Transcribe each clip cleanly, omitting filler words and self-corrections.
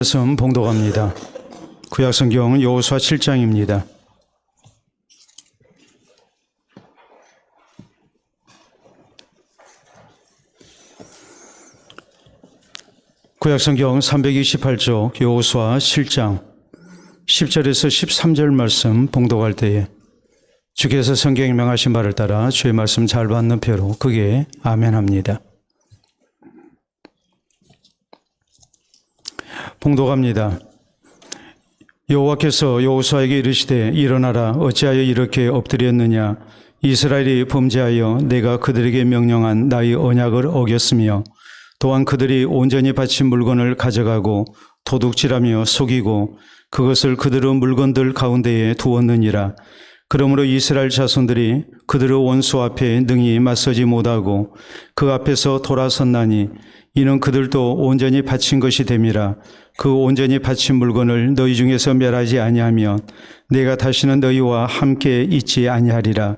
말씀 봉독합니다. 구약성경 여호수아 7장입니다. 구약성경 328쪽 여호수아 7장 10절에서 13절 말씀 봉독할 때에 주께서 성경에 명하신 바를 따라 주의 말씀 잘 받는 표로 크게 아멘합니다. 봉독합니다. 여호와께서 여호수아에게 이르시되 일어나라, 어찌하여 이렇게 엎드렸느냐. 이스라엘이 범죄하여 내가 그들에게 명령한 나의 언약을 어겼으며 또한 그들이 온전히 바친 물건을 가져가고 도둑질하며 속이고 그것을 그들의 물건들 가운데에 두었느니라. 그러므로 이스라엘 자손들이 그들의 원수 앞에 능히 맞서지 못하고 그 앞에서 돌아섰나니 이는 그들도 온전히 바친 것이 됨이라. 그 온전히 바친 물건을 너희 중에서 멸하지 아니하면 내가 다시는 너희와 함께 있지 아니하리라.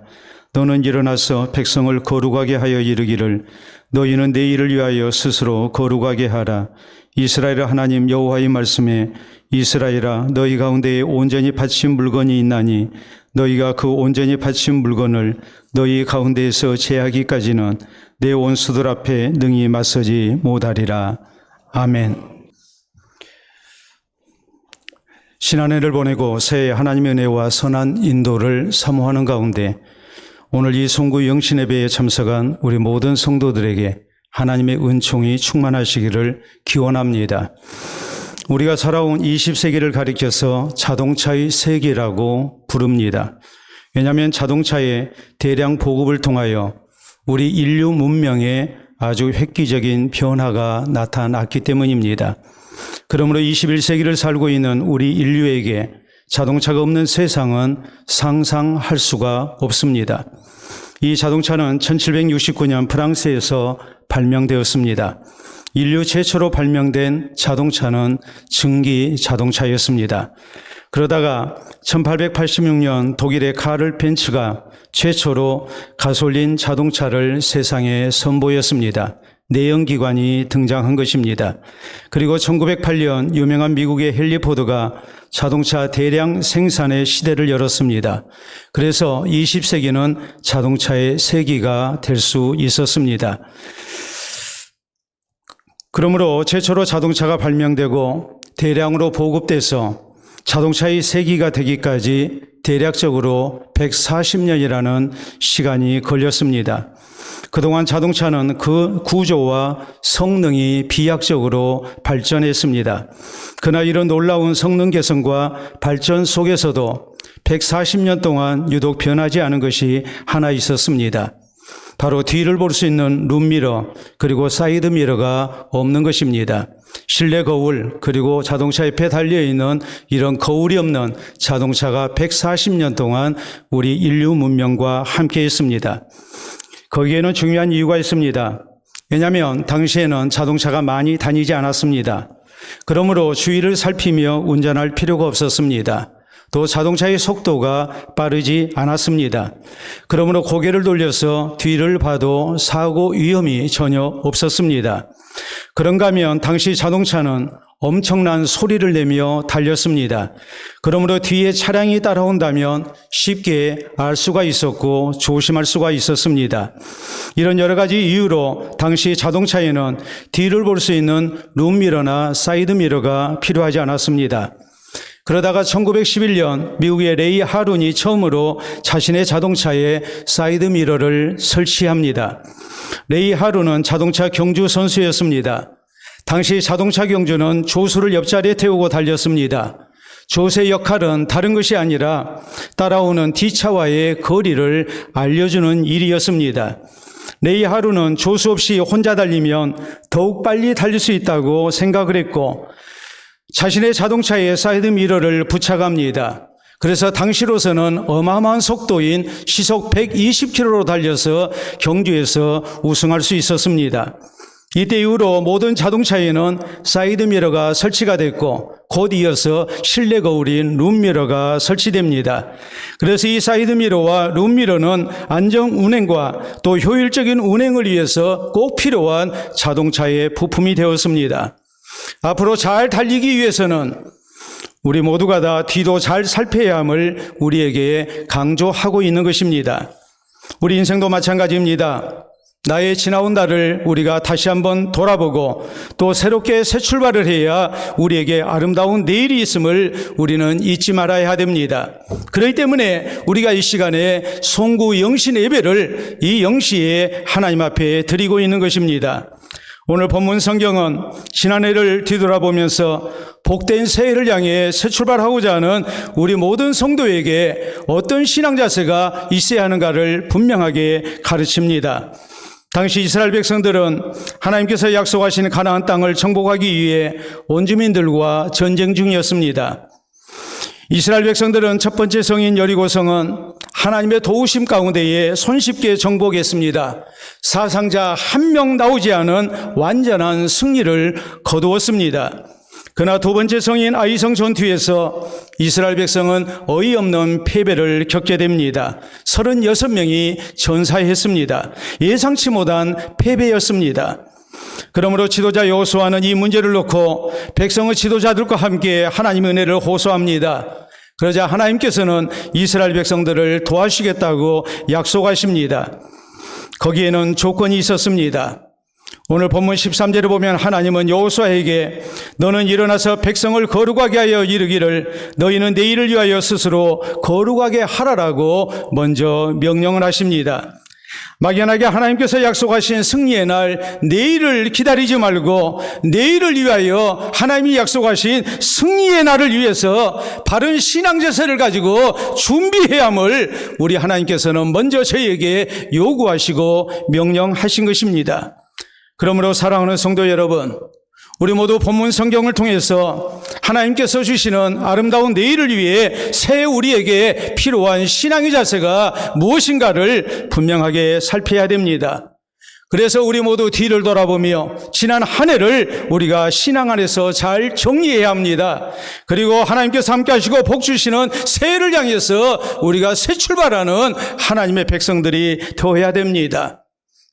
너는 일어나서 백성을 거룩하게 하여 이르기를 너희는 내 일을 위하여 스스로 거룩하게 하라. 이스라엘 하나님 여호와의 말씀에 이스라엘아, 너희 가운데에 온전히 바친 물건이 있나니 너희가 그 온전히 바친 물건을 너희 가운데에서 제하기까지는 내 원수들 앞에 능히 맞서지 못하리라. 아멘. 신한해를 보내고 새해 하나님의 은혜와 선한 인도를 사모하는 가운데 오늘 이 송구 영신예배에 참석한 우리 모든 성도들에게 하나님의 은총이 충만하시기를 기원합니다. 우리가 살아온 20세기를 가리켜서 자동차의 세기라고 부릅니다. 왜냐하면 자동차의 대량 보급을 통하여 우리 인류 문명에 아주 획기적인 변화가 나타났기 때문입니다. 그러므로 21세기를 살고 있는 우리 인류에게 자동차가 없는 세상은 상상할 수가 없습니다. 이 자동차는 1769년 프랑스에서 발명되었습니다. 인류 최초로 발명된 자동차는 증기 자동차였습니다. 그러다가 1886년 독일의 카를 벤츠가 최초로 가솔린 자동차를 세상에 선보였습니다. 내연기관이 등장한 것입니다. 그리고 1908년 유명한 미국의 헨리 포드가 자동차 대량 생산의 시대를 열었습니다. 그래서 20세기는 자동차의 세기가 될 수 있었습니다. 그러므로 최초로 자동차가 발명되고 대량으로 보급돼서 자동차의 세기가 되기까지 대략적으로 140년이라는 시간이 걸렸습니다. 그동안 자동차는 그 구조와 성능이 비약적으로 발전했습니다. 그러나 이런 놀라운 성능 개선과 발전 속에서도 140년 동안 유독 변하지 않은 것이 하나 있었습니다. 바로 뒤를 볼 수 있는 룸미러 그리고 사이드 미러가 없는 것입니다. 실내 거울 그리고 자동차 옆에 달려있는 이런 거울이 없는 자동차가 140년 동안 우리 인류 문명과 함께 했습니다. 거기에는 중요한 이유가 있습니다. 왜냐하면 당시에는 자동차가 많이 다니지 않았습니다. 그러므로 주위를 살피며 운전할 필요가 없었습니다. 또 자동차의 속도가 빠르지 않았습니다. 그러므로 고개를 돌려서 뒤를 봐도 사고 위험이 전혀 없었습니다. 그런가 하면 당시 자동차는 엄청난 소리를 내며 달렸습니다. 그러므로 뒤에 차량이 따라온다면 쉽게 알 수가 있었고 조심할 수가 있었습니다. 이런 여러 가지 이유로 당시 자동차에는 뒤를 볼 수 있는 룸미러나 사이드미러가 필요하지 않았습니다. 그러다가 1911년 미국의 레이 하룬이 처음으로 자신의 자동차에 사이드미러를 설치합니다. 레이 하룬은 자동차 경주 선수였습니다. 당시 자동차 경주는 조수를 옆자리에 태우고 달렸습니다. 조수의 역할은 다른 것이 아니라 따라오는 뒷차와의 거리를 알려주는 일이었습니다. 레이 하룬은 조수 없이 혼자 달리면 더욱 빨리 달릴 수 있다고 생각을 했고 자신의 자동차에 사이드미러를 부착합니다. 그래서 당시로서는 어마어마한 속도인 시속 120km로 달려서 경주에서 우승할 수 있었습니다. 이때 이후로 모든 자동차에는 사이드미러가 설치가 됐고 곧 이어서 실내 거울인 룸미러가 설치됩니다. 그래서 이 사이드미러와 룸미러는 안정 운행과 또 효율적인 운행을 위해서 꼭 필요한 자동차의 부품이 되었습니다. 앞으로 잘 달리기 위해서는 우리 모두가 다 뒤도 잘 살펴야 함을 우리에게 강조하고 있는 것입니다. 우리 인생도 마찬가지입니다. 나의 지나온 날을 우리가 다시 한번 돌아보고 또 새롭게 새 출발을 해야 우리에게 아름다운 내일이 있음을 우리는 잊지 말아야 됩니다. 그렇기 때문에 우리가 이 시간에 송구 영신 예배를 이 영시에 하나님 앞에 드리고 있는 것입니다. 오늘 본문 성경은 지난해를 뒤돌아보면서 복된 새해를 향해 새 출발하고자 하는 우리 모든 성도에게 어떤 신앙 자세가 있어야 하는가를 분명하게 가르칩니다. 당시 이스라엘 백성들은 하나님께서 약속하신 가나안 땅을 정복하기 위해 원주민들과 전쟁 중이었습니다. 이스라엘 백성들은 첫 번째 성인 여리고성은 하나님의 도우심 가운데에 손쉽게 정복했습니다. 사상자 한 명 나오지 않은 완전한 승리를 거두었습니다. 그러나 두 번째 성인 아이성 전투에서 이스라엘 백성은 어이없는 패배를 겪게 됩니다. 36명이 전사했습니다. 예상치 못한 패배였습니다. 그러므로 지도자 여호수아는 이 문제를 놓고 백성의 지도자들과 함께 하나님의 은혜를 호소합니다. 그러자 하나님께서는 이스라엘 백성들을 도와주시겠다고 약속하십니다. 거기에는 조건이 있었습니다. 오늘 본문 13절에 보면 하나님은 여호수아에게 너는 일어나서 백성을 거룩하게 하여 이르기를 너희는 내일을 위하여 스스로 거룩하게 하라라고 먼저 명령을 하십니다. 막연하게 하나님께서 약속하신 승리의 날 내일을 기다리지 말고 내일을 위하여 하나님이 약속하신 승리의 날을 위해서 바른 신앙 자세를 가지고 준비해야 함을 우리 하나님께서는 먼저 저희에게 요구하시고 명령하신 것입니다. 그러므로 사랑하는 성도 여러분, 우리 모두 본문 성경을 통해서 하나님께서 주시는 아름다운 내일을 위해 새 우리에게 필요한 신앙의 자세가 무엇인가를 분명하게 살펴야 됩니다. 그래서 우리 모두 뒤를 돌아보며 지난 한 해를 우리가 신앙 안에서 잘 정리해야 합니다. 그리고 하나님께서 함께 하시고 복 주시는 새해를 향해서 우리가 새 출발하는 하나님의 백성들이 되어야 됩니다.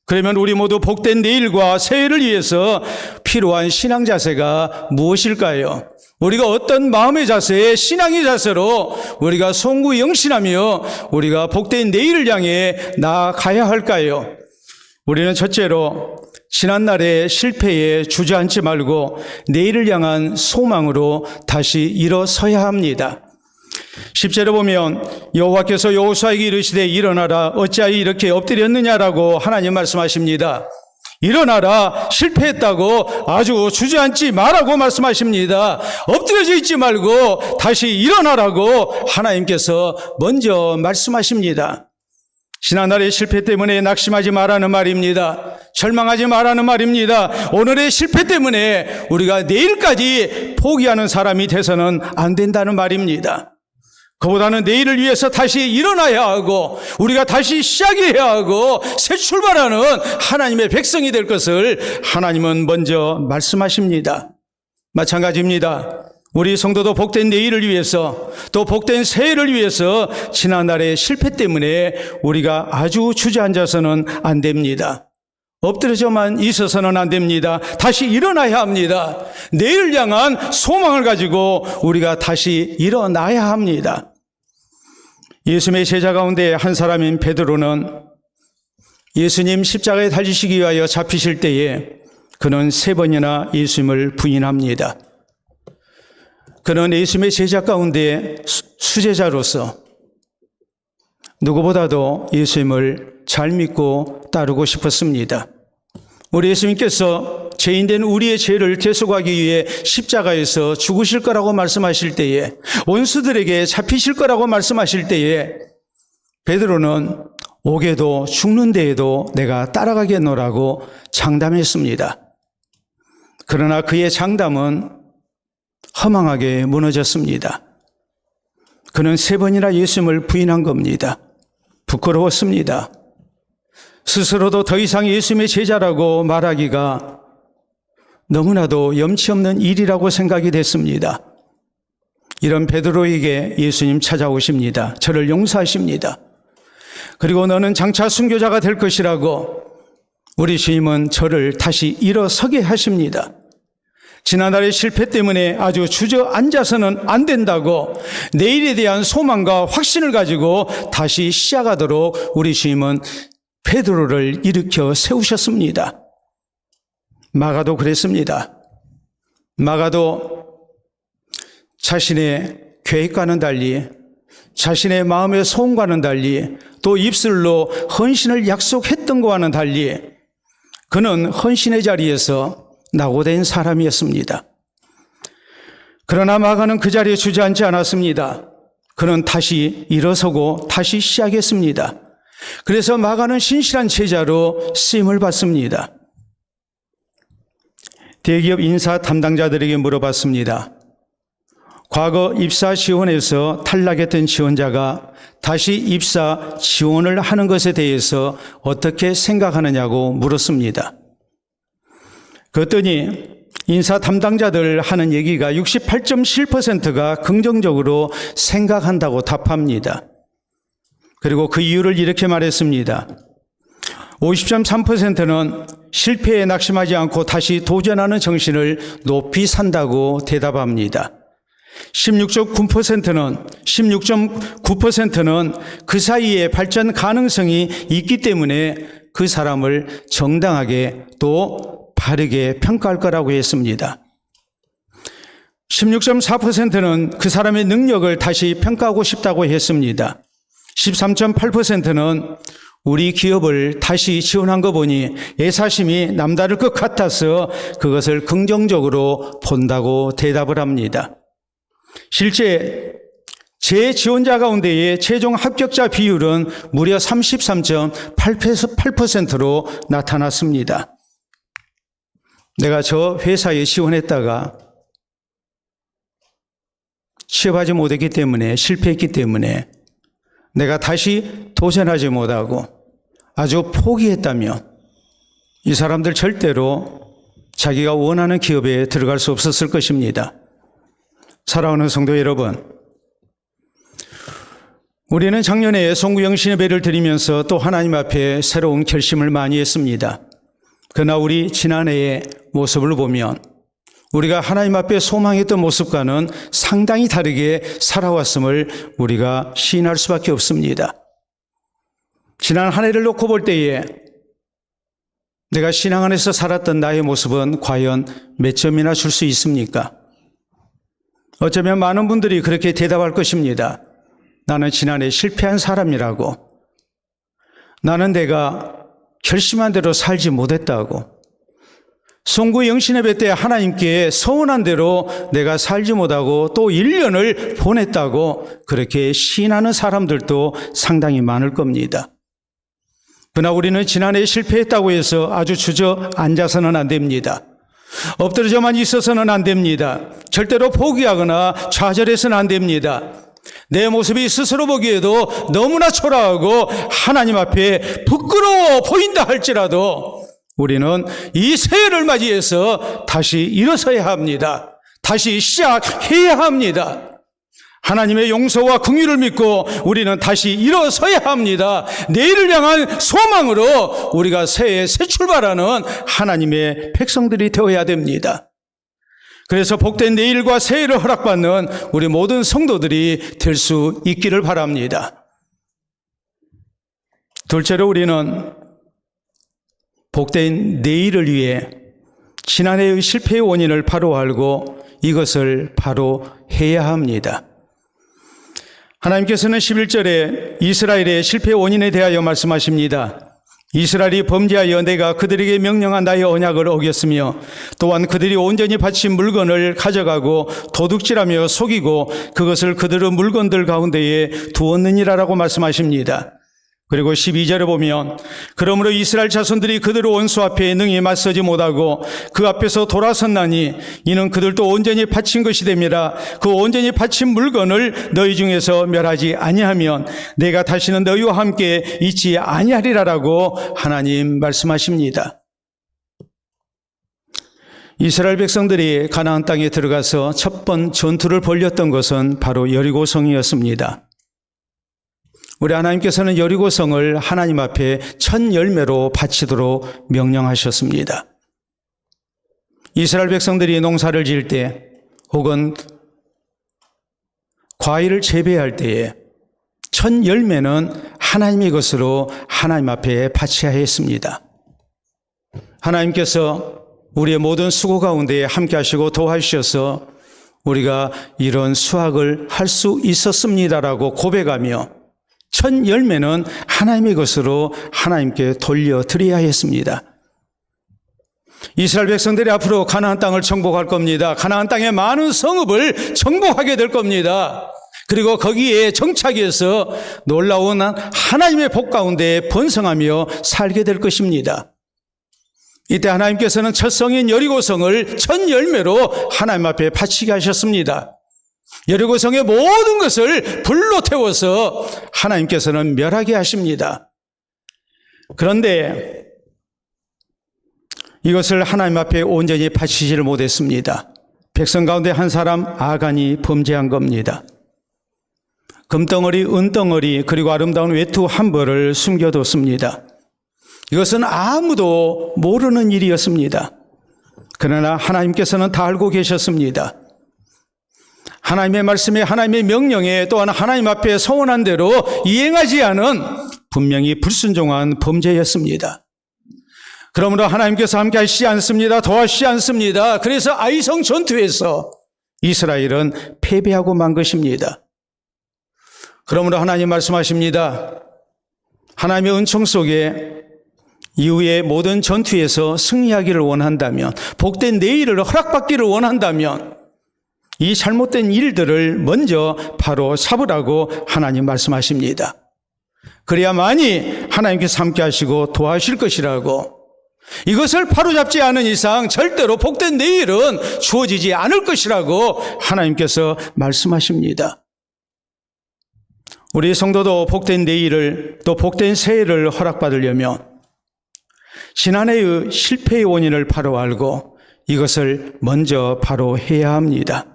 그러면 우리 모두 복된 내일과 새해를 위해서 필요한 신앙 자세가 무엇일까요? 우리가 어떤 마음의 자세, 신앙의 자세로 우리가 송구 영신하며 우리가 복된 내일을 향해 나아가야 할까요? 우리는 첫째로 지난날의 실패에 주저앉지 말고 내일을 향한 소망으로 다시 일어서야 합니다. 10절에 보면 여호와께서 여호수아에게 이르시되 일어나라 어찌하여 이렇게 엎드렸느냐라고 하나님 말씀하십니다. 일어나라, 실패했다고 아주 주저앉지 마라고 말씀하십니다. 엎드려져 있지 말고 다시 일어나라고 하나님께서 먼저 말씀하십니다. 지난날의 실패 때문에 낙심하지 말라는 말입니다. 절망하지 말라는 말입니다. 오늘의 실패 때문에 우리가 내일까지 포기하는 사람이 돼서는 안 된다는 말입니다. 그보다는 내일을 위해서 다시 일어나야 하고 우리가 다시 시작해야 하고 새 출발하는 하나님의 백성이 될 것을 하나님은 먼저 말씀하십니다. 마찬가지입니다. 우리 성도도 복된 내일을 위해서 또 복된 새해를 위해서 지난날의 실패 때문에 우리가 아주 주저앉아서는 안 됩니다. 엎드려져만 있어서는 안 됩니다. 다시 일어나야 합니다. 내일을 향한 소망을 가지고 우리가 다시 일어나야 합니다. 예수님의 제자 가운데 한 사람인 베드로는 예수님 십자가에 달리시기 위하여 잡히실 때에 그는 3번이나 예수님을 부인합니다. 그는 예수님의 제자 가운데 수제자로서 누구보다도 예수님을 잘 믿고 따르고 싶었습니다. 우리 예수님께서 죄인된 우리의 죄를 대속하기 위해 십자가에서 죽으실 거라고 말씀하실 때에 원수들에게 잡히실 거라고 말씀하실 때에 베드로는 오게도 죽는 데에도 내가 따라가겠노라고 장담했습니다. 그러나 그의 장담은 허망하게 무너졌습니다. 그는 3번이나 예수님을 부인한 겁니다. 부끄러웠습니다. 스스로도 더 이상 예수님의 제자라고 말하기가 너무나도 염치 없는 일이라고 생각이 됐습니다. 이런 베드로에게 예수님 찾아오십니다. 저를 용서하십니다. 그리고 너는 장차 순교자가 될 것이라고 우리 주님은 저를 다시 일어서게 하십니다. 지난날의 실패 때문에 아주 주저앉아서는 안 된다고 내일에 대한 소망과 확신을 가지고 다시 시작하도록 우리 주님은 베드로를 일으켜 세우셨습니다. 마가도 그랬습니다. 마가도 자신의 계획과는 달리, 자신의 마음의 소원과는 달리, 또 입술로 헌신을 약속했던 것과는 달리 그는 헌신의 자리에서 낙오된 사람이었습니다. 그러나 마가는 그 자리에 주저앉지 않았습니다. 그는 다시 일어서고 다시 시작했습니다. 그래서 마가는 신실한 제자로 쓰임을 받습니다. 대기업 인사 담당자들에게 물어봤습니다. 과거 입사 지원에서 탈락했던 지원자가 다시 입사 지원을 하는 것에 대해서 어떻게 생각하느냐고 물었습니다. 그랬더니 인사 담당자들 하는 얘기가 68.7%가 긍정적으로 생각한다고 답합니다. 그리고 그 이유를 이렇게 말했습니다. 50.3%는 실패에 낙심하지 않고 다시 도전하는 정신을 높이 산다고 대답합니다. 16.9%는 그 사이에 발전 가능성이 있기 때문에 그 사람을 정당하게 또 바르게 평가할 거라고 했습니다. 16.4%는 그 사람의 능력을 다시 평가하고 싶다고 했습니다. 13.8%는 우리 기업을 다시 지원한 거 보니 애사심이 남다를 것 같아서 그것을 긍정적으로 본다고 대답을 합니다. 실제 제 지원자 가운데의 최종 합격자 비율은 무려 33.8%로 나타났습니다. 내가 저 회사에 지원했다가 취업하지 못했기 때문에, 실패했기 때문에 내가 다시 도전하지 못하고 아주 포기했다면 이 사람들 절대로 자기가 원하는 기업에 들어갈 수 없었을 것입니다. 사랑하는 성도 여러분, 우리는 작년에 송구영신 예배를 드리면서 또 하나님 앞에 새로운 결심을 많이 했습니다. 그러나 우리 지난해의 모습을 보면 우리가 하나님 앞에 소망했던 모습과는 상당히 다르게 살아왔음을 우리가 시인할 수밖에 없습니다. 지난 한 해를 놓고 볼 때에 내가 신앙 안에서 살았던 나의 모습은 과연 몇 점이나 줄 수 있습니까? 어쩌면 많은 분들이 그렇게 대답할 것입니다. 나는 지난해 실패한 사람이라고. 나는 내가 결심한 대로 살지 못했다고. 송구 영신예배 때 하나님께 서운한 대로 내가 살지 못하고 또 1년을 보냈다고 그렇게 시인하는 사람들도 상당히 많을 겁니다. 그러나 우리는 지난해 실패했다고 해서 아주 주저앉아서는 안 됩니다. 엎드려져만 있어서는 안 됩니다. 절대로 포기하거나 좌절해서는 안 됩니다. 내 모습이 스스로 보기에도 너무나 초라하고 하나님 앞에 부끄러워 보인다 할지라도 우리는 이 새해를 맞이해서 다시 일어서야 합니다. 다시 시작해야 합니다. 하나님의 용서와 긍휼을 믿고 우리는 다시 일어서야 합니다. 내일을 향한 소망으로 우리가 새해 새 출발하는 하나님의 백성들이 되어야 됩니다. 그래서 복된 내일과 새해를 허락받는 우리 모든 성도들이 될 수 있기를 바랍니다. 둘째로 우리는 복된 내일을 위해 지난해의 실패의 원인을 바로 알고 이것을 바로 해야 합니다. 하나님께서는 11절에 이스라엘의 실패의 원인에 대하여 말씀하십니다. 이스라엘이 범죄하여 내가 그들에게 명령한 나의 언약을 어겼으며 또한 그들이 온전히 바친 물건을 가져가고 도둑질하며 속이고 그것을 그들의 물건들 가운데에 두었느니라라고 말씀하십니다. 그리고 12절에 보면 그러므로 이스라엘 자손들이 그들의 원수 앞에 능히 맞서지 못하고 그 앞에서 돌아섰나니 이는 그들도 온전히 바친 것이 됨이라. 그 온전히 바친 물건을 너희 중에서 멸하지 아니하면 내가 다시는 너희와 함께 있지 아니하리라라고 하나님 말씀하십니다. 이스라엘 백성들이 가나안 땅에 들어가서 첫 번 전투를 벌였던 것은 바로 여리고성이었습니다. 우리 하나님께서는 여리고성을 하나님 앞에 첫 열매로 바치도록 명령하셨습니다. 이스라엘 백성들이 농사를 지을 때 혹은 과일을 재배할 때에 첫 열매는 하나님의 것으로 하나님 앞에 바쳐야 했습니다. 하나님께서 우리의 모든 수고 가운데 함께 하시고 도와주셔서 우리가 이런 수확을 할 수 있었습니다라고 고백하며 첫 열매는 하나님의 것으로 하나님께 돌려드려야 했습니다. 이스라엘 백성들이 앞으로 가나안 땅을 정복할 겁니다. 가나안 땅의 많은 성읍을 정복하게 될 겁니다. 그리고 거기에 정착해서 놀라운 하나님의 복 가운데 번성하며 살게 될 것입니다. 이때 하나님께서는 첫 성인 여리고성을 첫 열매로 하나님 앞에 바치게 하셨습니다. 여리고성의 모든 것을 불로 태워서 하나님께서는 멸하게 하십니다. 그런데 이것을 하나님 앞에 온전히 바치지를 못했습니다. 백성 가운데 한 사람 아간이 범죄한 겁니다. 금덩어리, 은덩어리, 그리고 아름다운 외투 한 벌을 숨겨뒀습니다. 이것은 아무도 모르는 일이었습니다. 그러나 하나님께서는 다 알고 계셨습니다. 하나님의 말씀에, 하나님의 명령에, 또한 하나님 앞에 서원한 대로 이행하지 않은 분명히 불순종한 범죄였습니다. 그러므로 하나님께서 함께 하시지 않습니다. 도와주시지 않습니다. 그래서 아이성 전투에서 이스라엘은 패배하고 만 것입니다. 그러므로 하나님 말씀하십니다. 하나님의 은총 속에 이후에 모든 전투에서 승리하기를 원한다면, 복된 내일을 허락받기를 원한다면 이 잘못된 일들을 먼저 바로 잡으라고 하나님 말씀하십니다. 그래야만이 하나님께서 함께 하시고 도와주실 것이라고, 이것을 바로잡지 않은 이상 절대로 복된 내일은 주어지지 않을 것이라고 하나님께서 말씀하십니다. 우리 성도도 복된 내일을, 또 복된 새해를 허락받으려면 지난해의 실패의 원인을 바로 알고 이것을 먼저 바로 해야 합니다.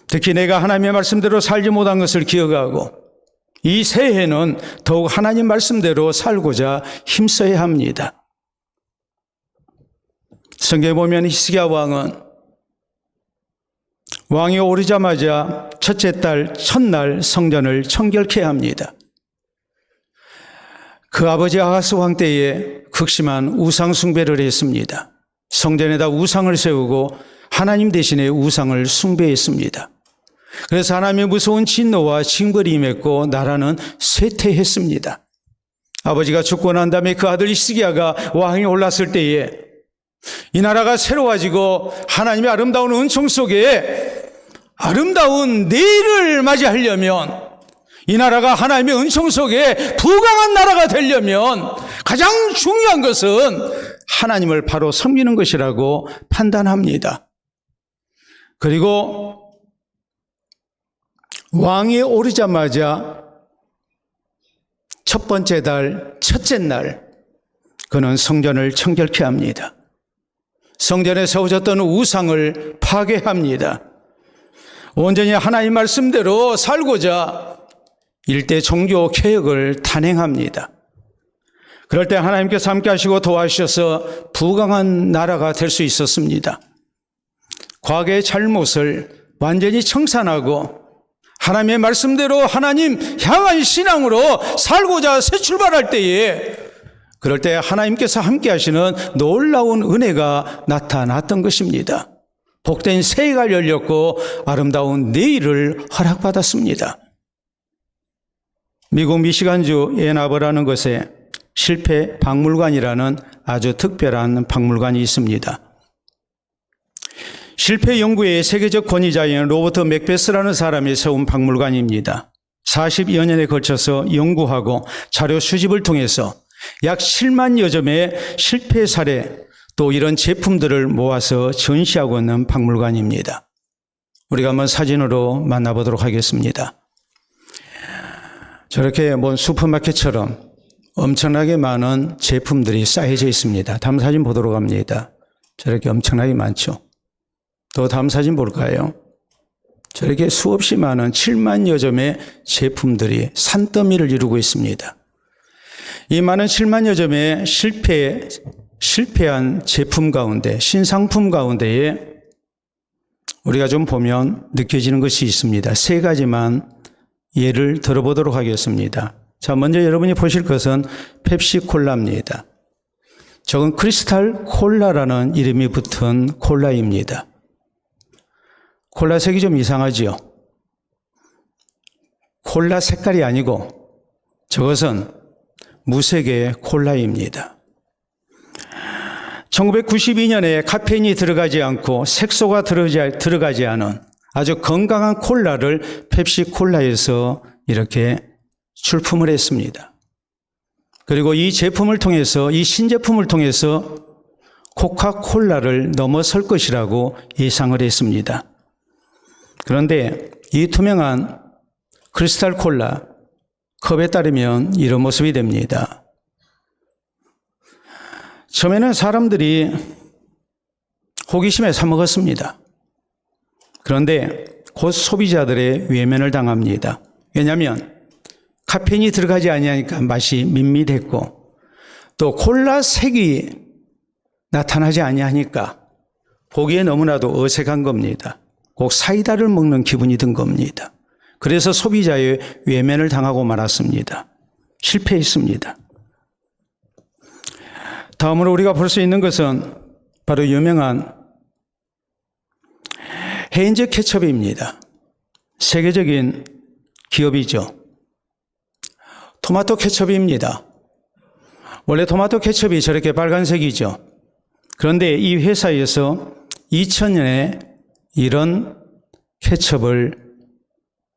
특히 내가 하나님의 말씀대로 살지 못한 것을 기억하고 이 새해는 더욱 하나님 말씀대로 살고자 힘써야 합니다. 성경에 보면 히스기야 왕이 오르자마자 첫째 달 첫날 성전을 청결케 합니다. 그 아버지 아하스 왕 때에 극심한 우상 숭배를 했습니다. 성전에다 우상을 세우고 하나님 대신에 우상을 숭배했습니다. 그래서 하나님의 무서운 진노와 징벌이 임했고 나라는 쇠퇴했습니다. 아버지가 죽고 난 다음에 그 아들 히스기야가 왕이 올랐을 때에 이 나라가 새로워지고 하나님의 아름다운 은총 속에 아름다운 내일을 맞이하려면, 이 나라가 하나님의 은총 속에 부강한 나라가 되려면 가장 중요한 것은 하나님을 바로 섬기는 것이라고 판단합니다. 그리고 왕이 오르자마자 첫 번째 달 첫째 날 그는 성전을 청결케 합니다. 성전에 세워졌던 우상을 파괴합니다. 온전히 하나님 말씀대로 살고자 일대 종교 개혁을 단행합니다. 그럴 때 하나님께서 함께 하시고 도와주셔서 부강한 나라가 될 수 있었습니다. 과거의 잘못을 완전히 청산하고 하나님의 말씀대로 하나님 향한 신앙으로 살고자 새 출발할 때에, 그럴 때 하나님께서 함께 하시는 놀라운 은혜가 나타났던 것입니다. 복된 새해가 열렸고 아름다운 내일을 허락받았습니다. 미국 미시간주 앤아버라는 곳에 실패 박물관이라는 아주 특별한 박물관이 있습니다. 실패 연구의 세계적 권위자인 로버트 맥베스라는 사람이 세운 박물관입니다. 40여 년에 걸쳐서 연구하고 자료 수집을 통해서 약 7만여 점의 실패 사례, 또 이런 제품들을 모아서 전시하고 있는 박물관입니다. 우리가 한번 사진으로 만나보도록 하겠습니다. 저렇게 슈퍼마켓처럼 엄청나게 많은 제품들이 쌓여져 있습니다. 다음 사진 보도록 합니다. 저렇게 엄청나게 많죠. 또 다음 사진 볼까요? 저렇게 수없이 많은 7만여 점의 제품들이 산더미를 이루고 있습니다. 이 많은 7만여 점의 실패 실패한 제품 가운데, 신상품 가운데에 우리가 좀 보면 느껴지는 것이 있습니다. 세 가지만 예를 들어보도록 하겠습니다. 자, 먼저 여러분이 보실 것은 펩시콜라입니다. 저건 크리스탈 콜라라는 이름이 붙은 콜라입니다. 콜라 색이 좀 이상하지요? 콜라 색깔이 아니고 저것은 무색의 콜라입니다. 1992년에 카페인이 들어가지 않고 색소가 들어가지 않은 아주 건강한 콜라를 펩시콜라에서 이렇게 출품을 했습니다. 그리고 이 제품을 통해서, 이 신제품을 통해서 코카콜라를 넘어설 것이라고 예상을 했습니다. 그런데 이 투명한 크리스탈 콜라 컵에 따르면 이런 모습이 됩니다. 처음에는 사람들이 호기심에 사 먹었습니다. 그런데 곧 소비자들의 외면을 당합니다. 왜냐하면 카페인이 들어가지 아니하니까 맛이 밋밋했고 또 콜라 색이 나타나지 아니하니까 보기에 너무나도 어색한 겁니다. 꼭 사이다를 먹는 기분이 든 겁니다. 그래서 소비자의 외면을 당하고 말았습니다. 실패했습니다. 다음으로 우리가 볼 수 있는 것은 바로 유명한 헤인즈 케첩입니다. 세계적인 기업이죠. 토마토 케첩입니다. 원래 토마토 케첩이 저렇게 빨간색이죠. 그런데 이 회사에서 2000년에 이런 케첩을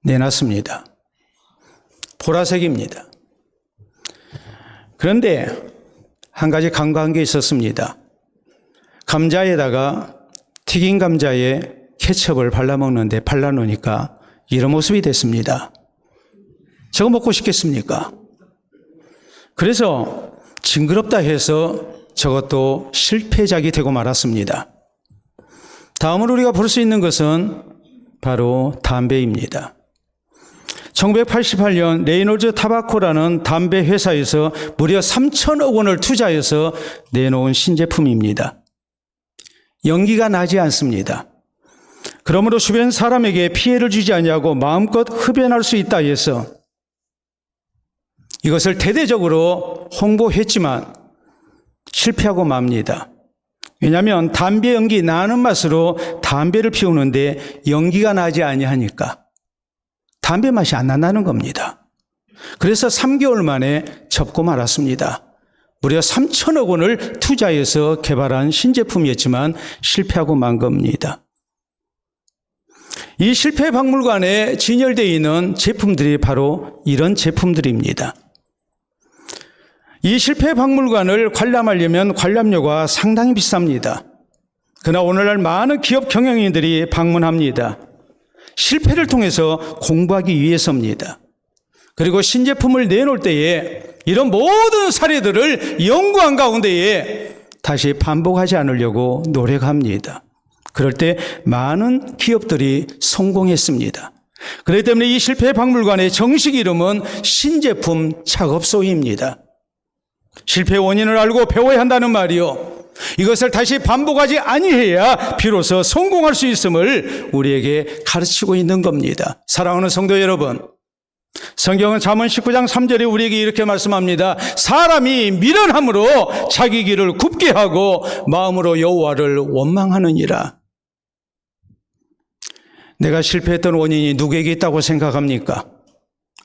내놨습니다. 보라색입니다. 그런데 한 가지 간과한 게 있었습니다. 감자에다가 튀긴 감자에 케첩을 발라먹는데 발라놓으니까 이런 모습이 됐습니다. 저거 먹고 싶겠습니까? 그래서 징그럽다 해서 저것도 실패작이 되고 말았습니다. 다음으로 우리가 볼 수 있는 것은 바로 담배입니다. 1988년 레이놀즈 타바코라는 담배 회사에서 무려 3천억 원을 투자해서 내놓은 신제품입니다. 연기가 나지 않습니다. 그러므로 주변 사람에게 피해를 주지 않냐고 마음껏 흡연할 수 있다 해서 이것을 대대적으로 홍보했지만 실패하고 맙니다. 왜냐하면 담배 연기 나는 맛으로 담배를 피우는데 연기가 나지 아니하니까 담배 맛이 안 난다는 겁니다. 그래서 3개월 만에 접고 말았습니다. 무려 3천억 원을 투자해서 개발한 신제품이었지만 실패하고 만 겁니다. 이 실패 박물관에 진열되어 있는 제품들이 바로 이런 제품들입니다. 이 실패 박물관을 관람하려면 관람료가 상당히 비쌉니다. 그러나 오늘날 많은 기업 경영인들이 방문합니다. 실패를 통해서 공부하기 위해서입니다. 그리고 신제품을 내놓을 때에 이런 모든 사례들을 연구한 가운데에 다시 반복하지 않으려고 노력합니다. 그럴 때 많은 기업들이 성공했습니다. 그렇기 때문에 이 실패 박물관의 정식 이름은 신제품 작업소입니다. 실패 원인을 알고 배워야 한다는 말이요. 이것을 다시 반복하지 아니해야 비로소 성공할 수 있음을 우리에게 가르치고 있는 겁니다. 사랑하는 성도 여러분, 성경은 잠언 19장 3절에 우리에게 이렇게 말씀합니다. 사람이 미련함으로 자기 길을 굽게 하고 마음으로 여호와를 원망하느니라. 내가 실패했던 원인이 누구에게 있다고 생각합니까?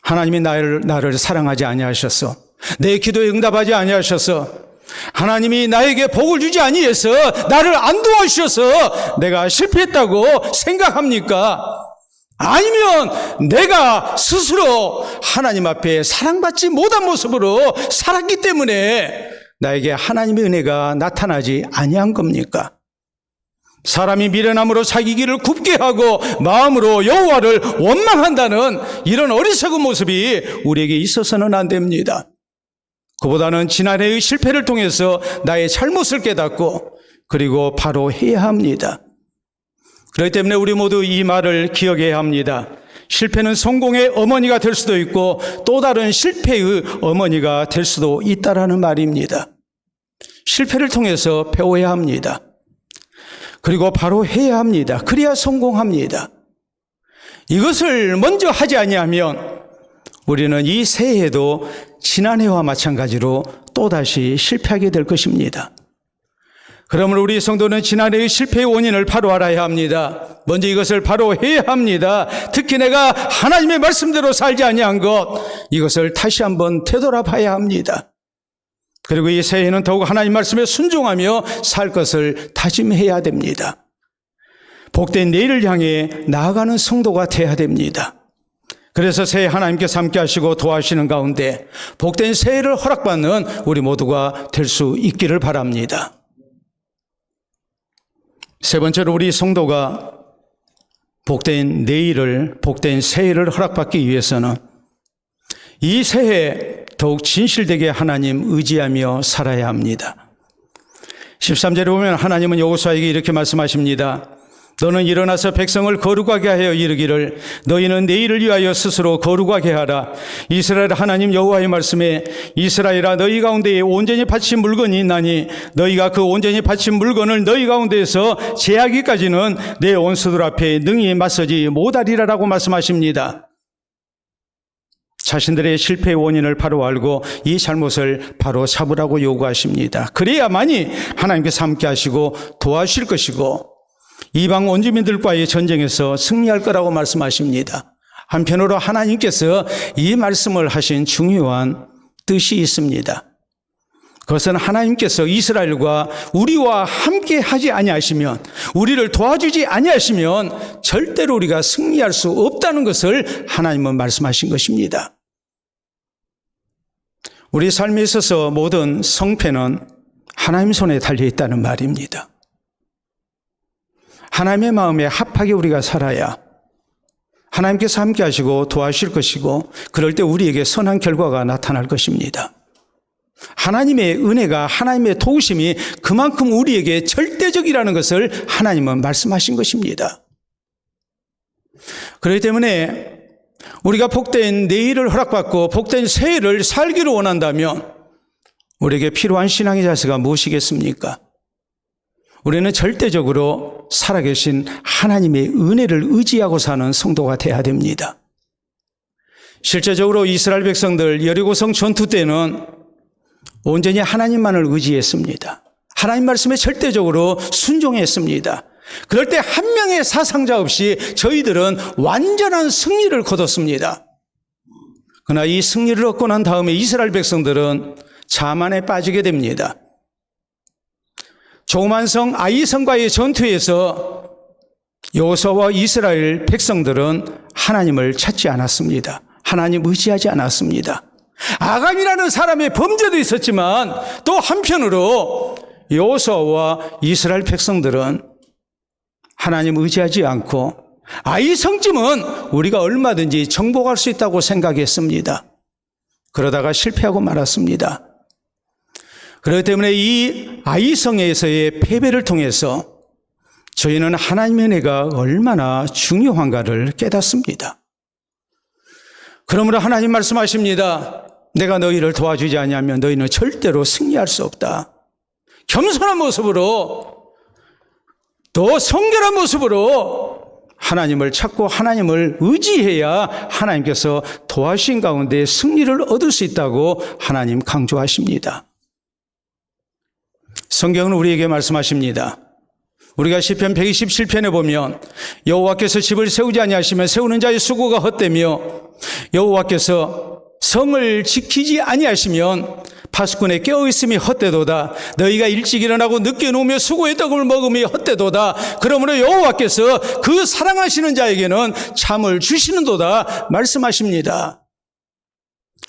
하나님이 나를 사랑하지 아니하셔서, 내 기도에 응답하지 아니하셔서, 하나님이 나에게 복을 주지 아니해서 나를 안 도와주셔서 내가 실패했다고 생각합니까? 아니면 내가 스스로 하나님 앞에 사랑받지 못한 모습으로 살았기 때문에 나에게 하나님의 은혜가 나타나지 아니한 겁니까? 사람이 미련함으로 자기 길을 굽게 하고 마음으로 여호와를 원망한다는 이런 어리석은 모습이 우리에게 있어서는 안 됩니다. 그보다는 지난해의 실패를 통해서 나의 잘못을 깨닫고 그리고 바로 해야 합니다. 그렇기 때문에 우리 모두 이 말을 기억해야 합니다. 실패는 성공의 어머니가 될 수도 있고 또 다른 실패의 어머니가 될 수도 있다라는 말입니다. 실패를 통해서 배워야 합니다. 그리고 바로 해야 합니다. 그래야 성공합니다. 이것을 먼저 하지 아니하면 우리는 이 새해에도 지난해와 마찬가지로 또다시 실패하게 될 것입니다. 그러므로 우리 성도는 지난해의 실패의 원인을 바로 알아야 합니다. 먼저 이것을 바로 해야 합니다. 특히 내가 하나님의 말씀대로 살지 아니한 것, 이것을 다시 한번 되돌아봐야 합니다. 그리고 이 새해에는 더욱 하나님 말씀에 순종하며 살 것을 다짐해야 됩니다. 복된 내일을 향해 나아가는 성도가 되어야 됩니다. 그래서 새해 하나님께서 함께 하시고 도와주시는 가운데 복된 새해를 허락받는 우리 모두가 될 수 있기를 바랍니다. 세 번째로 우리 성도가 복된 내일을, 복된 새해를 허락받기 위해서는 이 새해 더욱 진실되게 하나님 의지하며 살아야 합니다. 13절에 보면 하나님은 여호수아에게 이렇게 말씀하십니다. 너는 일어나서 백성을 거룩하게 하여 이르기를 너희는 내일을 위하여 스스로 거룩하게 하라. 이스라엘 하나님 여호와의 말씀에 이스라엘아 너희 가운데에 온전히 바친 물건이 있나니 너희가 그 온전히 바친 물건을 너희 가운데에서 제하기까지는 내 원수들 앞에 능히 맞서지 못하리라라고 말씀하십니다. 자신들의 실패의 원인을 바로 알고 이 잘못을 바로 잡으라고 요구하십니다. 그래야만이 하나님께서 함께 하시고 도와주실 것이고 이방 원주민들과의 전쟁에서 승리할 거라고 말씀하십니다. 한편으로 하나님께서 이 말씀을 하신 중요한 뜻이 있습니다. 그것은 하나님께서 이스라엘과 우리와 함께 하지 아니하시면, 우리를 도와주지 아니하시면 절대로 우리가 승리할 수 없다는 것을 하나님은 말씀하신 것입니다. 우리 삶에 있어서 모든 성패는 하나님 손에 달려 있다는 말입니다. 하나님의 마음에 합하게 우리가 살아야 하나님께서 함께 하시고 도와주실 것이고 그럴 때 우리에게 선한 결과가 나타날 것입니다. 하나님의 은혜가, 하나님의 도우심이 그만큼 우리에게 절대적이라는 것을 하나님은 말씀하신 것입니다. 그렇기 때문에 우리가 복된 내일을 허락받고 복된 새해를 살기를 원한다면 우리에게 필요한 신앙의 자세가 무엇이겠습니까? 우리는 절대적으로 살아계신 하나님의 은혜를 의지하고 사는 성도가 되어야 됩니다. 실제적으로 이스라엘 백성들 여리고성 전투 때는 온전히 하나님만을 의지했습니다. 하나님 말씀에 절대적으로 순종했습니다. 그럴 때 한 명의 사상자 없이 저희들은 완전한 승리를 거뒀습니다. 그러나 이 승리를 얻고 난 다음에 이스라엘 백성들은 자만에 빠지게 됩니다. 조그만 성 아이성과의 전투에서 여호수아와 이스라엘 백성들은 하나님을 찾지 않았습니다. 하나님 의지하지 않았습니다. 아간이라는 사람의 범죄도 있었지만 또 한편으로 여호수아와 이스라엘 백성들은 하나님 의지하지 않고 아이성쯤은 우리가 얼마든지 정복할 수 있다고 생각했습니다. 그러다가 실패하고 말았습니다. 그렇기 때문에 이 아이성에서의 패배를 통해서 저희는 하나님의 은혜가 얼마나 중요한가를 깨닫습니다. 그러므로 하나님 말씀하십니다. 내가 너희를 도와주지 아니하면 너희는 절대로 승리할 수 없다. 겸손한 모습으로 또 성결한 모습으로 하나님을 찾고 하나님을 의지해야 하나님께서 도와주신 가운데 승리를 얻을 수 있다고 하나님 강조하십니다. 성경은 우리에게 말씀하십니다. 우리가 시편 127편에 보면 여호와께서 집을 세우지 아니하시면 세우는 자의 수고가 헛되며 여호와께서 성을 지키지 아니하시면 파수꾼의 깨어있음이 헛되도다. 너희가 일찍 일어나고 늦게 누우며 수고의 떡을 먹음이 헛되도다. 그러므로 여호와께서 그 사랑하시는 자에게는 잠을 주시는도다 말씀하십니다.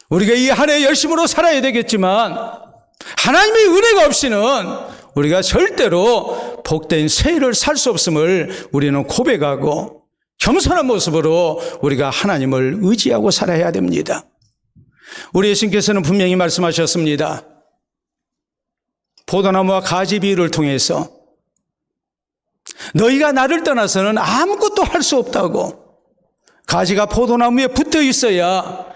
우리가 이 한 해 열심으로 살아야 되겠지만 하나님의 은혜가 없이는 우리가 절대로 복된 새해를 살 수 없음을 우리는 고백하고 겸손한 모습으로 우리가 하나님을 의지하고 살아야 됩니다. 우리 예수님께서는 분명히 말씀하셨습니다. 포도나무와 가지 비유를 통해서 너희가 나를 떠나서는 아무것도 할 수 없다고, 가지가 포도나무에 붙어 있어야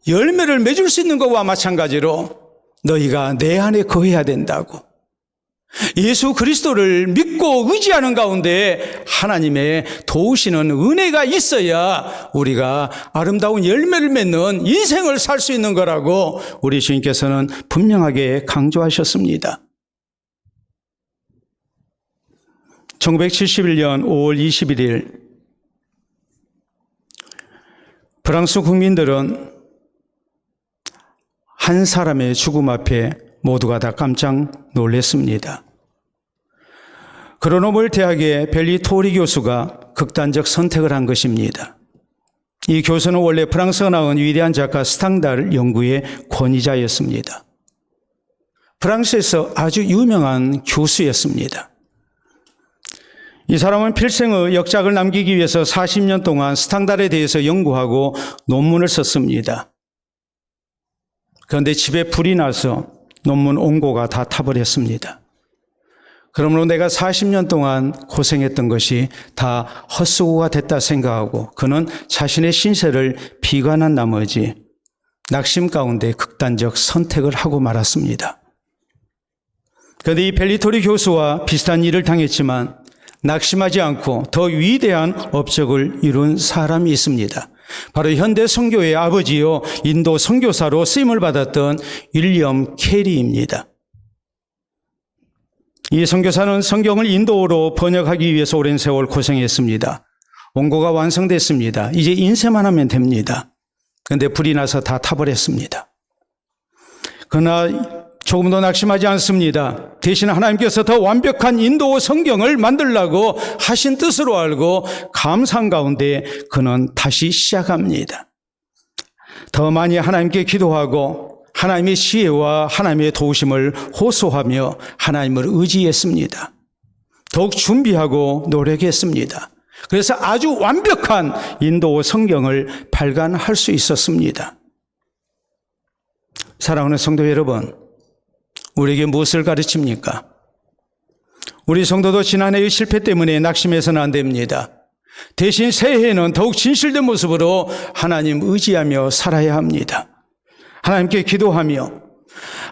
열매를 맺을 수 있는 것과 마찬가지로 너희가 내 안에 거해야 된다고, 예수 그리스도를 믿고 의지하는 가운데 하나님의 도우시는 은혜가 있어야 우리가 아름다운 열매를 맺는 인생을 살 수 있는 거라고 우리 주님께서는 분명하게 강조하셨습니다. 1971년 5월 21일 프랑스 국민들은 한 사람의 죽음 앞에 모두가 다 깜짝 놀랐습니다. 그로노멀 대학의 벨리토리 교수가 극단적 선택을 한 것입니다. 이 교수는 원래 프랑스가 나온 위대한 작가 스탕달 연구의 권위자였습니다. 프랑스에서 아주 유명한 교수였습니다. 이 사람은 필생의 역작을 남기기 위해서 40년 동안 스탕달에 대해서 연구하고 논문을 썼습니다. 그런데 집에 불이 나서 논문 원고가 다 타버렸습니다. 그러므로 내가 40년 동안 고생했던 것이 다 헛수고가 됐다 생각하고 그는 자신의 신세를 비관한 나머지 낙심 가운데 극단적 선택을 하고 말았습니다. 그런데 이 벨리토리 교수와 비슷한 일을 당했지만 낙심하지 않고 더 위대한 업적을 이룬 사람이 있습니다. 바로 현대 선교의 아버지요 인도 선교사로 쓰임을 받았던 윌리엄 캐리입니다. 이 선교사는 성경을 인도어로 번역하기 위해서 오랜 세월 고생했습니다. 원고가 완성됐습니다. 이제 인쇄만 하면 됩니다. 그런데 불이 나서 다 타버렸습니다. 그러나 조금도 낙심하지 않습니다. 대신 하나님께서 더 완벽한 인도어 성경을 만들라고 하신 뜻으로 알고 감사한 가운데 그는 다시 시작합니다. 더 많이 하나님께 기도하고 하나님의 지혜와 하나님의 도우심을 호소하며 하나님을 의지했습니다. 더욱 준비하고 노력했습니다. 그래서 아주 완벽한 인도어 성경을 발간할 수 있었습니다. 사랑하는 성도 여러분, 우리에게 무엇을 가르칩니까? 우리 성도도 지난해의 실패 때문에 낙심해서는 안 됩니다. 대신 새해에는 더욱 진실된 모습으로 하나님 의지하며 살아야 합니다. 하나님께 기도하며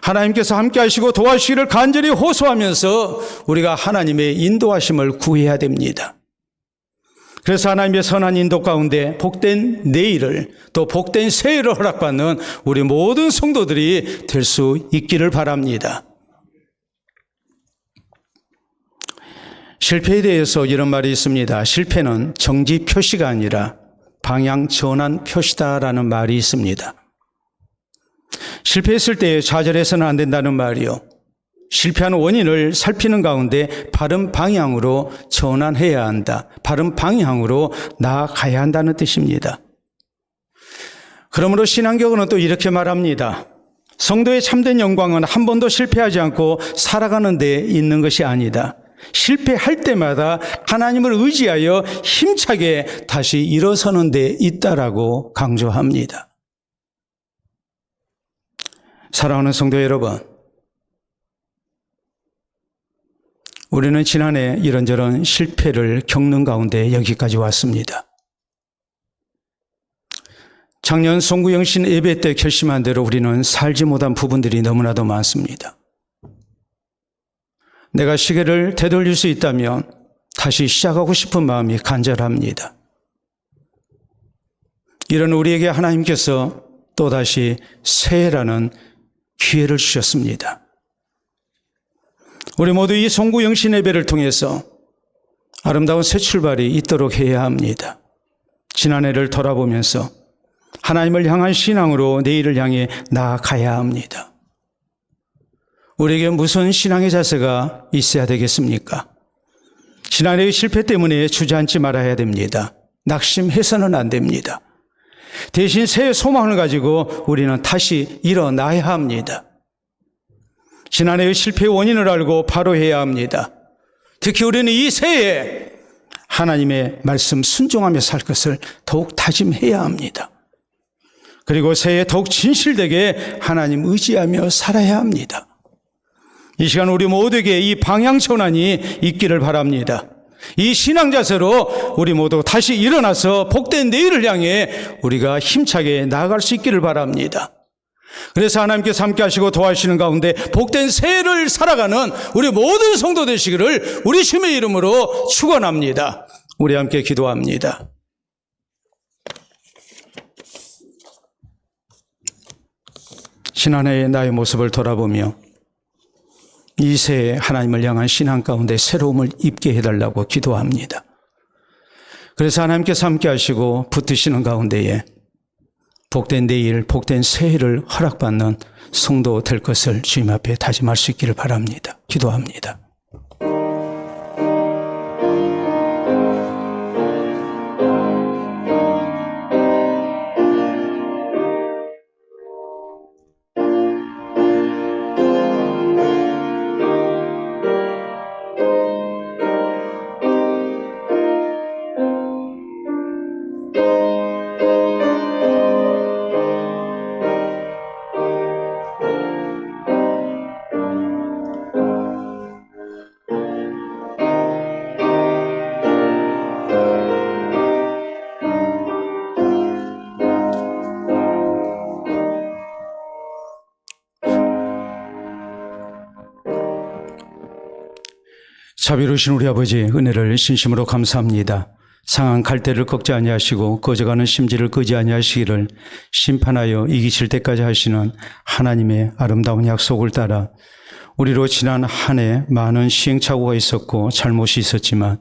하나님께서 함께 하시고 도와주시기를 간절히 호소하면서 우리가 하나님의 인도하심을 구해야 됩니다. 그래서 하나님의 선한 인도 가운데 복된 내일을 또 복된 새해를 허락받는 우리 모든 성도들이 될 수 있기를 바랍니다. 실패에 대해서 이런 말이 있습니다. 실패는 정지 표시가 아니라 방향 전환 표시다라는 말이 있습니다. 실패했을 때 좌절해서는 안 된다는 말이요. 실패한 원인을 살피는 가운데 바른 방향으로 전환해야 한다. 바른 방향으로 나아가야 한다는 뜻입니다. 그러므로 신앙교훈은 또 이렇게 말합니다. 성도의 참된 영광은 한 번도 실패하지 않고 살아가는 데 있는 것이 아니다. 실패할 때마다 하나님을 의지하여 힘차게 다시 일어서는 데 있다라고 강조합니다. 사랑하는 성도 여러분, 우리는 지난해 이런저런 실패를 겪는 가운데 여기까지 왔습니다. 작년 송구영신 예배 때 결심한 대로 우리는 살지 못한 부분들이 너무나도 많습니다. 내가 시계를 되돌릴 수 있다면 다시 시작하고 싶은 마음이 간절합니다. 이런 우리에게 하나님께서 또다시 새해라는 기회를 주셨습니다. 우리 모두 이 송구영신 예배를 통해서 아름다운 새 출발이 있도록 해야 합니다. 지난해를 돌아보면서 하나님을 향한 신앙으로 내일을 향해 나아가야 합니다. 우리에게 무슨 신앙의 자세가 있어야 되겠습니까? 지난해의 실패 때문에 주저앉지 말아야 됩니다. 낙심해서는 안 됩니다. 대신 새해 소망을 가지고 우리는 다시 일어나야 합니다. 지난해의 실패의 원인을 알고 바로 해야 합니다. 특히 우리는 이 새해에 하나님의 말씀 순종하며 살 것을 더욱 다짐해야 합니다. 그리고 새해에 더욱 진실되게 하나님 의지하며 살아야 합니다. 이 시간 우리 모두에게 이 방향 전환이 있기를 바랍니다. 이 신앙 자세로 우리 모두 다시 일어나서 복된 내일을 향해 우리가 힘차게 나아갈 수 있기를 바랍니다. 그래서 하나님께서 함께 하시고 도와주시는 가운데 복된 새해를 살아가는 우리 모든 성도 되시기를 우리 주님의 이름으로 축원합니다. 우리 함께 기도합니다. 지난해의 나의 모습을 돌아보며 이 새해 하나님을 향한 신앙 가운데 새로움을 입게 해달라고 기도합니다. 그래서 하나님께서 함께 하시고 붙드시는 가운데에 복된 내일, 복된 새해를 허락받는 성도 될 것을 주님 앞에 다짐할 수 있기를 바랍니다. 기도합니다. 자비로우신 우리 아버지, 은혜를 진심으로 감사합니다. 상한 갈대를 꺾지 아니하시고 꺼져가는 심지를 끄지 아니하시기를 심판하여 이기실 때까지 하시는 하나님의 아름다운 약속을 따라 우리로 지난 한 해 많은 시행착오가 있었고 잘못이 있었지만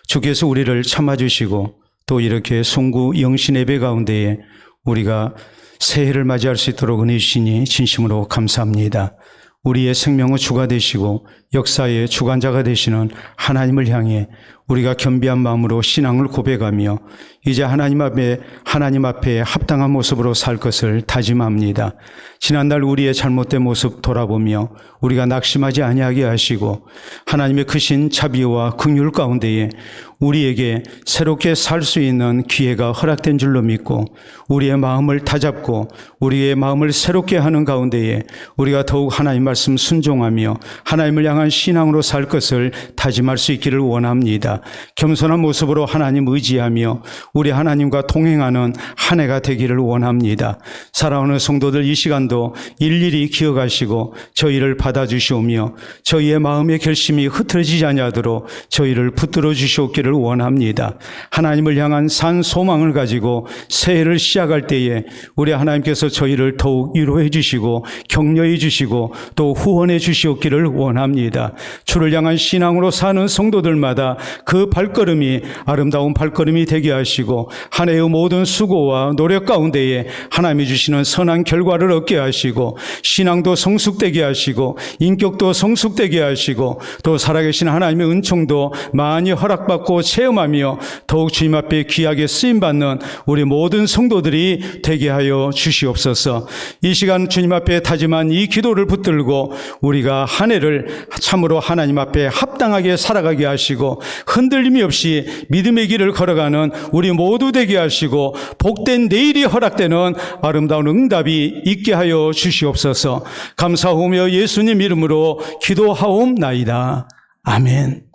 주께서 우리를 참아주시고 또 이렇게 송구 영신 예배 가운데에 우리가 새해를 맞이할 수 있도록 은혜 주시니 진심으로 감사합니다. 우리의 생명의 주가 되시고 역사의 주관자가 되시는 하나님을 향해 우리가 겸비한 마음으로 신앙을 고백하며 이제 하나님 앞에 합당한 모습으로 살 것을 다짐합니다. 지난날 우리의 잘못된 모습 돌아보며 우리가 낙심하지 아니하게 하시고 하나님의 크신 자비와 긍휼 가운데에 우리에게 새롭게 살 수 있는 기회가 허락된 줄로 믿고 우리의 마음을 다잡고 우리의 마음을 새롭게 하는 가운데에 우리가 더욱 하나님 말씀 순종하며 하나님을 향한 신앙으로 살 것을 다짐할 수 있기를 원합니다. 겸손한 모습으로 하나님 의지하며 우리 하나님과 동행하는 한 해가 되기를 원합니다. 살아오는 성도들 이 시간도 일일이 기억하시고 저희를 받아주시오며 저희의 마음의 결심이 흐트러지지 아니하도록 저희를 붙들어 주시옵기를 원합니다. 하나님을 향한 산 소망을 가지고 새해를 시작할 때에 우리 하나님께서 저희를 더욱 위로해 주시고 격려해 주시고 또 후원해 주시옵기를 원합니다. 주를 향한 신앙으로 사는 성도들마다 그 발걸음이 아름다운 발걸음이 되게 하시고 한 해의 모든 수고와 노력 가운데에 하나님이 주시는 선한 결과를 얻게 하시고 신앙도 성숙되게 하시고 인격도 성숙되게 하시고 또 살아계신 하나님의 은총도 많이 허락받고 체험하며 더욱 주님 앞에 귀하게 쓰임받는 우리 모든 성도들이 되게 하여 주시옵소서. 이 시간 주님 앞에 다짐한 이 기도를 붙들고 우리가 한 해를 참으로 하나님 앞에 합당하게 살아가게 하시고 흔들림이 없이 믿음의 길을 걸어가는 우리 모두 되게 하시고 복된 내일이 허락되는 아름다운 응답이 있게 하여 주시옵소서. 감사하며 예수님 이름으로 기도하옵나이다. 아멘.